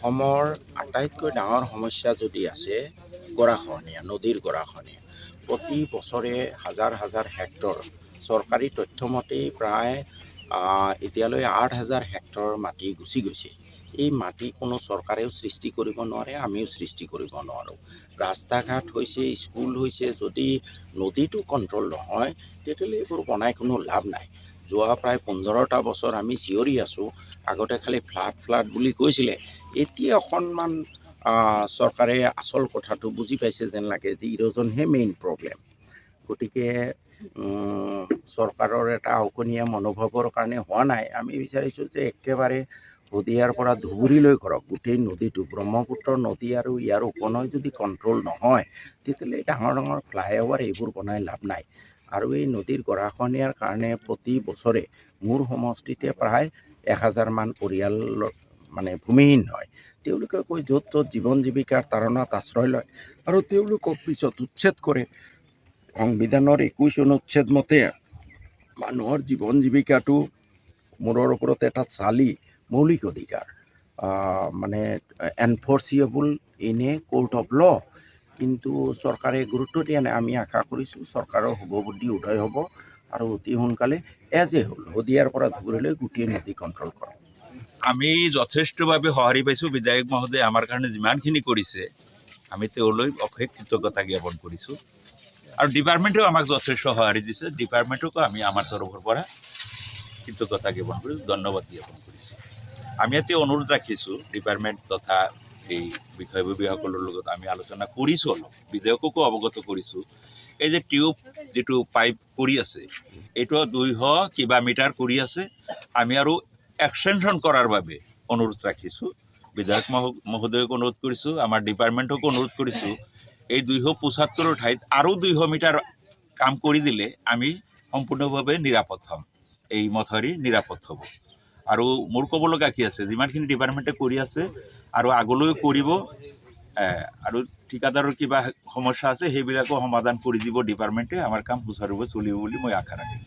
অসমৰ আটাইতকৈ ডাঙৰ সমস্যা যদি আছে গৰাখহনীয়া, নদীৰ গৰাখহনীয়া। প্ৰতি বছৰে হাজাৰ হাজাৰ হেক্টৰ, চৰকাৰী তথ্যমতেই প্ৰায় এতিয়ালৈ 8,000 হেক্টৰ মাটি গুচি গৈছে। এই মাটি কোনো চৰকাৰেও সৃষ্টি কৰিব নোৱাৰে, আমিও সৃষ্টি কৰিব নোৱাৰোঁ। ৰাস্তা ঘাট হৈছে, স্কুল হৈছে, যদি নদীটো কণ্ট্ৰল নহয় তেতিয়াহ'লে এইবোৰ বনাই কোনো লাভ নাই। যোৱা প্ৰায় 15টা বছৰ আমি চিঞৰি আছোঁ, আগতে খালি ফ্লাড বুলি কৈছিলে, এতিয়া অকণমান চৰকাৰে আচল কথাটো বুজি পাইছে যেন লাগে যে ইৰ'জনহে মেইন প্ৰব্লেম। গতিকে চৰকাৰৰ এটা অকণীয়া মনোভাৱৰ কাৰণে হোৱা নাই। আমি বিচাৰিছোঁ যে একেবাৰে শদিয়াৰ পৰা ধুবুৰীলৈ কৰক, গোটেই নদীটো ব্ৰহ্মপুত্ৰ নদী আৰু ইয়াৰ উপনৈ যদি কণ্ট্ৰল নহয় তেতিয়াহ'লে ডাঙৰ ডাঙৰ ফ্লাইঅভাৰ এইবোৰ বনাই লাভ নাই। আৰু এই নদীৰ গৰাখহনীয়াৰ কাৰণে প্ৰতি বছৰে মোৰ সমষ্টিতে প্ৰায় 1000 মান পৰিয়াল ভূমিহীন হয়। তেওঁলোকে কৈ য'ত ত'ত জীৱন জীৱিকাৰ তাৰণাত আশ্ৰয় লয় আৰু তেওঁলোকক পিছত উচ্ছেদ কৰে। সংবিধানৰ 21 অনুচ্ছেদ মতে মানুহৰ জীৱন জীৱিকাটো মূৰৰ ওপৰত এটা চালি মৌলিক অধিকাৰ, enforceable in a court of law'. কিন্তু চৰকাৰে গুৰুত্ব দিয়া নাই। আমি আশা কৰিছোঁ চৰকাৰৰ শুভবুদ্ধি উদয় হ'ব আৰু অতি সোনকালে এজ এ হ'ল শদিয়াৰ পৰা ধুবুৰীলৈ গোটেই নদী কণ্ট্ৰল কৰক। আমি যথেষ্টভাৱে সঁহাৰি পাইছোঁ। বিধায়ক মহোদয়ে আমাৰ কাৰণে যিমানখিনি কৰিছে আমি তেওঁলৈ অশেষ কৃতজ্ঞতা জ্ঞাপন কৰিছোঁ আৰু ডিপাৰ্টমেণ্টেও আমাক যথেষ্ট সঁহাৰি দিছে। ডিপাৰ্টমেণ্টকো আমি আমাৰ তৰফৰ পৰা কৃতজ্ঞতা জ্ঞাপন কৰিছোঁ, ধন্যবাদ জ্ঞাপন কৰিছোঁ। আমি এতিয়া অনুৰোধ ৰাখিছোঁ ডিপাৰ্টমেণ্ট তথা এই বিষয়ববীয়াসকলৰ লগত আমি আলোচনা কৰিছোঁ, অলপ বিধায়ককো অৱগত কৰিছোঁ। এই যে টিউব যিটো পাইপ কৰি আছে এইটো 200 কিবা মিটাৰ কৰি আছে। আমি আৰু এক্সটেনশ্যন কৰাৰ বাবে অনুৰোধ ৰাখিছোঁ। বিধায়ক মহোদয়ক অনুৰোধ কৰিছোঁ, আমাৰ ডিপাৰ্টমেণ্টকো অনুৰোধ কৰিছোঁ, এই 275ৰ ঠাইত আৰু 200 মিটাৰ কাম কৰি দিলে আমি সম্পূৰ্ণভাৱে নিৰাপদ হ'ম, এই মথাউৰি নিৰাপদ হ'ব। আৰু মোৰ ক'ব লগা কি আছে, যিমানখিনি ডিপাৰ্টমেণ্টে কৰি আছে আৰু আগলৈও কৰিব, আৰু ঠিকাদাৰৰ কিবা সমস্যা আছে সেইবিলাকো সমাধান কৰি দিব ডিপাৰ্টমেণ্টে। আমাৰ কাম সুচাৰুৰূপে চলিব বুলি মই আশা ৰাখিম।